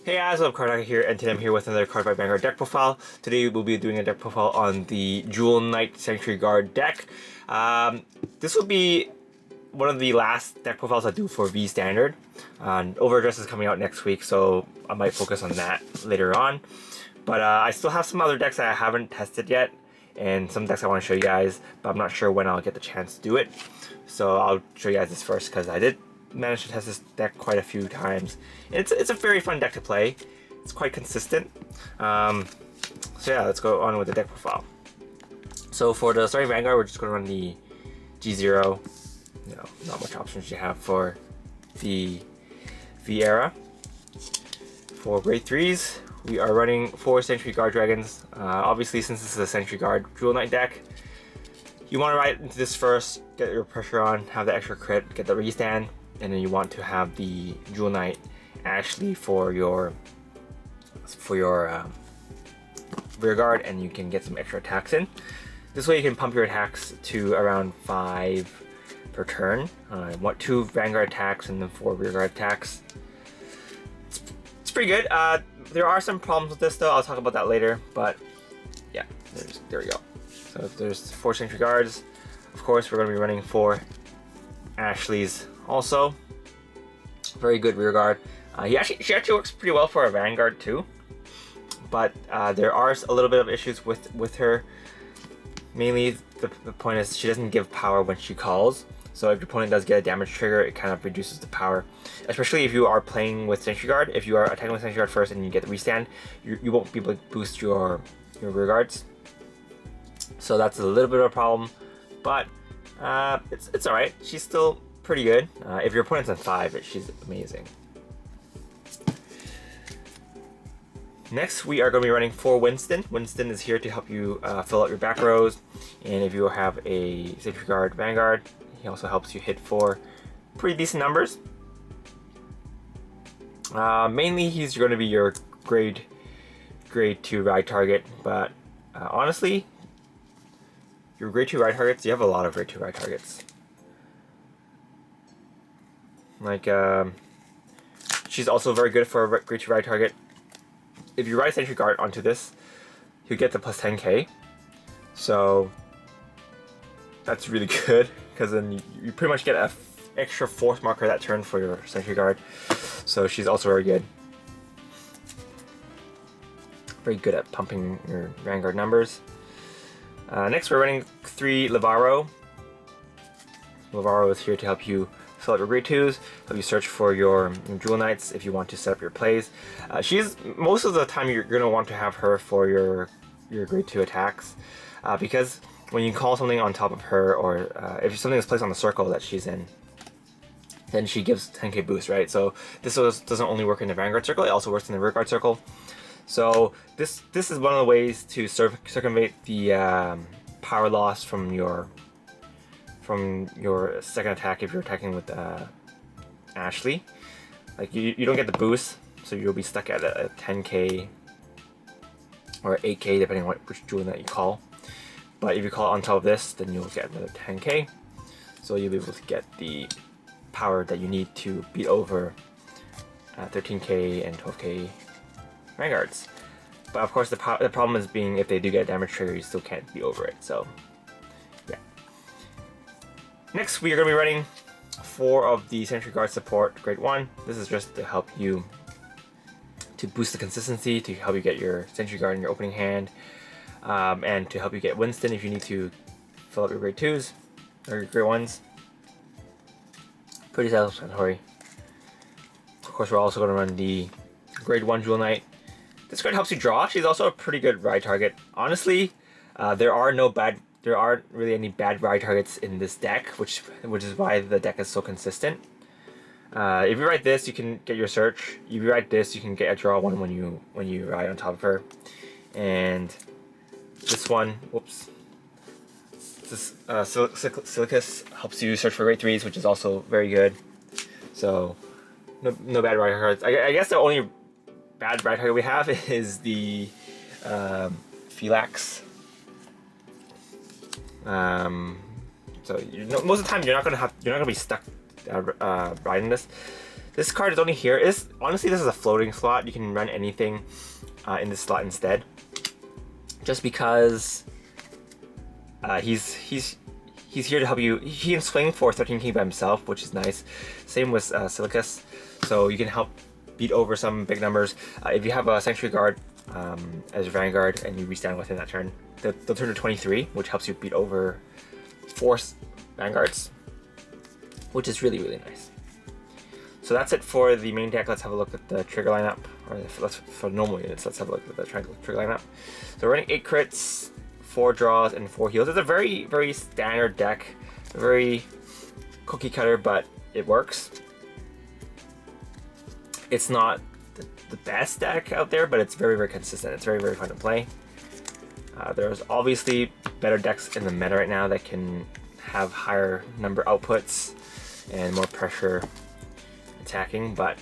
Hey guys, what's up? Cardfight here, and today I'm here with another Cardfight Vanguard deck profile. Today we'll be doing a deck profile on the Jewel Knight Sentry Guard deck. This will be one of the last deck profiles I do for V Standard. Overdress is coming out next week, so I might focus on that later on. But I still have some other decks that I haven't tested yet, and some decks I want to show you guys, but I'm not sure when I'll get the chance to do it. So I'll show you guys this first, because I did managed to test this deck quite a few times. It's a very fun deck to play. It's quite consistent. So yeah, let's go on with the deck profile. So for the starting Vanguard, we're just going to run the G0. You know, not much options you have for the V era. For grade 3s, we are running 4 Sentry Guard Dragons. Obviously, since this is a Sentry Guard Jewel Knight deck, you want to ride into this first, get your pressure on, have the extra crit, get the restand, and then you want to have the Jewel Knight Ashley for your rear guard, and you can get some extra attacks in. This way you can pump your attacks to around 5 per turn. Want 2 Vanguard attacks and then 4 rear guard attacks. It's pretty good. There are some problems with this though. I'll talk about that later. But yeah, there we go. So there's 4 Sentry Guards. Of course, we're going to be running 4 Ashleys also. Very good rear guard. She actually works pretty well for a Vanguard too. But there are a little bit of issues with her. Mainly, the point is she doesn't give power when she calls. So if your opponent does get a damage trigger, it kind of reduces the power. Especially if you are playing with Sentry Guard. If you are attacking with Sentry Guard first and you get the restand, you won't be able to boost your rear guards. So that's a little bit of a problem. But it's alright. She's still pretty good. If your opponent's on 5, she's amazing. Next, we are going to be running 4 Winston. Winston is here to help you fill out your back rows, and if you have a Sentry Guard Vanguard, he also helps you hit for pretty decent numbers. Mainly, he's going to be your grade 2 ride target, but honestly, your grade 2 ride targets, you have a lot of grade 2 ride targets. Like, she's also very good for a grade 2 ride target. If you ride Sentry Guard onto this, you get the plus 10k. So that's really good, because then you pretty much get an extra force marker that turn for your Sentry Guard. So she's also very good. Very good at pumping your Vanguard numbers. Next, we're running 3 Levaro. Levaro is here to help you fill out your grade 2s, help you search for your Jewel Knights if you want to set up your plays. Most of the time you're going to want to have her for your grade 2 attacks, because when you call something on top of her, or if something is placed on the circle that she's in, then she gives 10k boost, right? So this doesn't only work in the Vanguard circle, it also works in the rear guard circle. So this is one of the ways to circumvent the power loss from your second attack if you're attacking with Ashley. Like you don't get the boost, so you'll be stuck at a 10k or 8k depending on which jewel that you call. But if you call on top of this, then you'll get another 10k. So you'll be able to get the power that you need to beat over 13k and 12k Vanguards. But of course the problem is being if they do get a damage trigger, you still can't be over it. So yeah. Next, we are going to be running 4 of the Sentry Guard support grade 1. This is just to help you to boost the consistency, to help you get your Sentry Guard in your opening hand, and to help you get Winston if you need to fill up your grade 2s or your grade 1s. Pretty self-explanatory. Of course, we're also going to run the grade 1 Jewel Knight. This card helps you draw. She's also a pretty good ride target. Honestly, there aren't really any bad ride targets in this deck, which is why the deck is so consistent. If you ride this, you can get your search. If you ride this, you can get a draw 1 when you ride on top of her. And this one, whoops, this Silicus helps you search for grade 3s, which is also very good. So no bad ride targets. I guess the only bad ride target we have is the Philax. So most of the time you're not gonna be stuck riding this. This card is only here. Honestly, this is a floating slot. You can run anything in this slot instead. Just because he's here to help you. He can swing for 13k by himself, which is nice. Same with Silicus, so you can help beat over some big numbers. If you have a Sanctuary Guard as your Vanguard and you restand within that turn, they'll turn to 23, which helps you beat over 4 Vanguards, which is really, really nice. So that's it for the main deck. Let's have a look at the trigger lineup, or for normal units. Let's have a look at the trigger lineup. So we're running 8 crits, 4 draws, and 4 heals. It's a very, very standard deck, very cookie cutter, but it works. It's not the best deck out there, but it's very, very consistent. It's very, very fun to play. There's obviously better decks in the meta right now that can have higher number outputs and more pressure attacking, but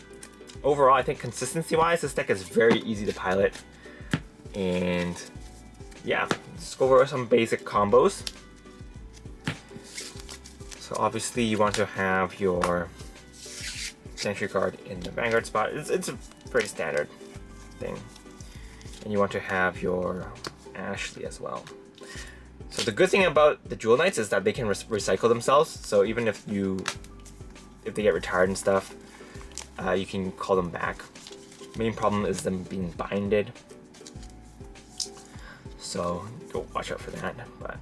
overall I think consistency wise this deck is very easy to pilot. And yeah, let's go over some basic combos. So obviously you want to have your Sanctuary Guard in the Vanguard spot. It's a pretty standard thing. And you want to have your Ashley as well. So the good thing about the Jewel Knights is that they can recycle themselves. So even if they get retired and stuff, you can call them back. Main problem is them being binded. So go watch out for that. But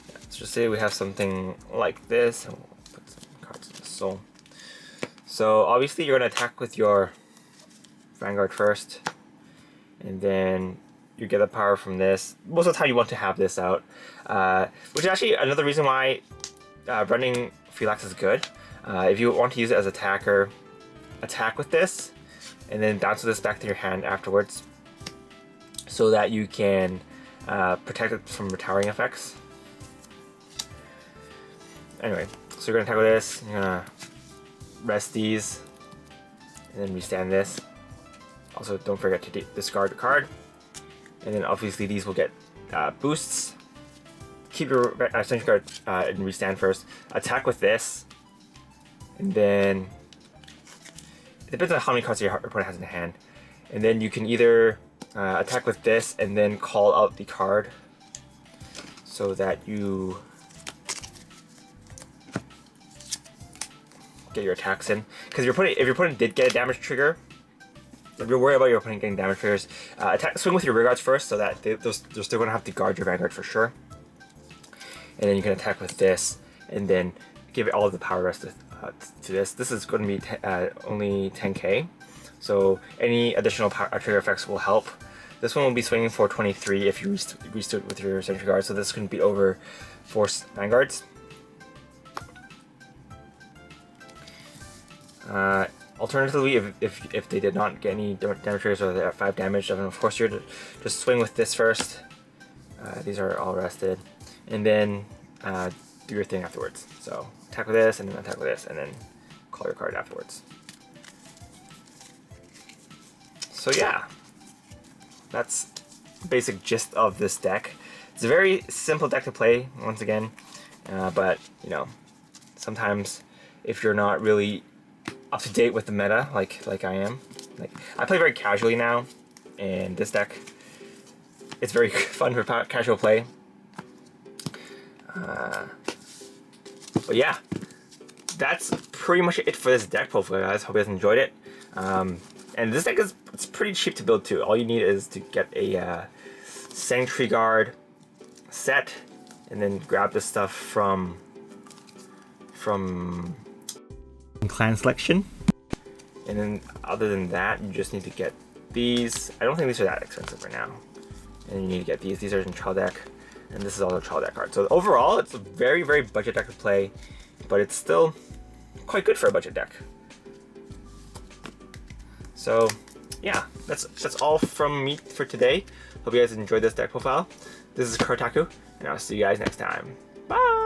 yeah, let's just say we have something like this, and we'll put some cards in the soul. So obviously you're going to attack with your Vanguard first, and then you get the power from this. Most of the time you want to have this out, which is actually another reason why running Phylax is good. If you want to use it as attacker, attack with this, and then bounce this back to your hand afterwards, so that you can protect it from retiring effects. Anyway, so you're gonna attack with this, you're gonna rest these, and then restand this. Also, don't forget to discard the card, and then obviously these will get boosts. Keep your Sanctuary Guard and restand first. Attack with this, and then it depends on how many cards your opponent has in hand. And then you can either attack with this and then call out the card, so that you get your attacks in. Because if your opponent did get a damage trigger, if you're worried about your opponent getting damage triggers, swing with your rear guards first, so that they're still going to have to guard your Vanguard for sure. And then you can attack with this, and then give it all of the power rest to this. This is going to be only 10k, so any additional trigger effects will help. This one will be swinging for 23 if you restood with your Sanctuary Guard, so this can beat over 4 Vanguards. Alternatively, if they did not get any damage triggers, or they're at 5 damage, then of course you're to just swing with this first. These are all rested, and then do your thing afterwards. So attack with this, and then attack with this, and then call your card afterwards. So yeah, that's the basic gist of this deck. It's a very simple deck to play, once again, but you know, sometimes if you're not really up to date with the meta, like I am, I play very casually now, and this deck, it's very fun for casual play. But yeah, that's pretty much it for this deck profile, guys. Hope you guys enjoyed it. And this deck it's pretty cheap to build too. All you need is to get a Sanctuary Guard set, and then grab this stuff from clan selection. And then other than that, you just need to get these. I don't think these are that expensive right now. And you need to get these. These are in trial deck, and this is all the trial deck cards. So overall, it's a very, very budget deck to play, but it's still quite good for a budget deck. So yeah, that's all from me for today. Hope you guys enjoyed this deck profile. This is Kartaku, and I'll see you guys next time. Bye!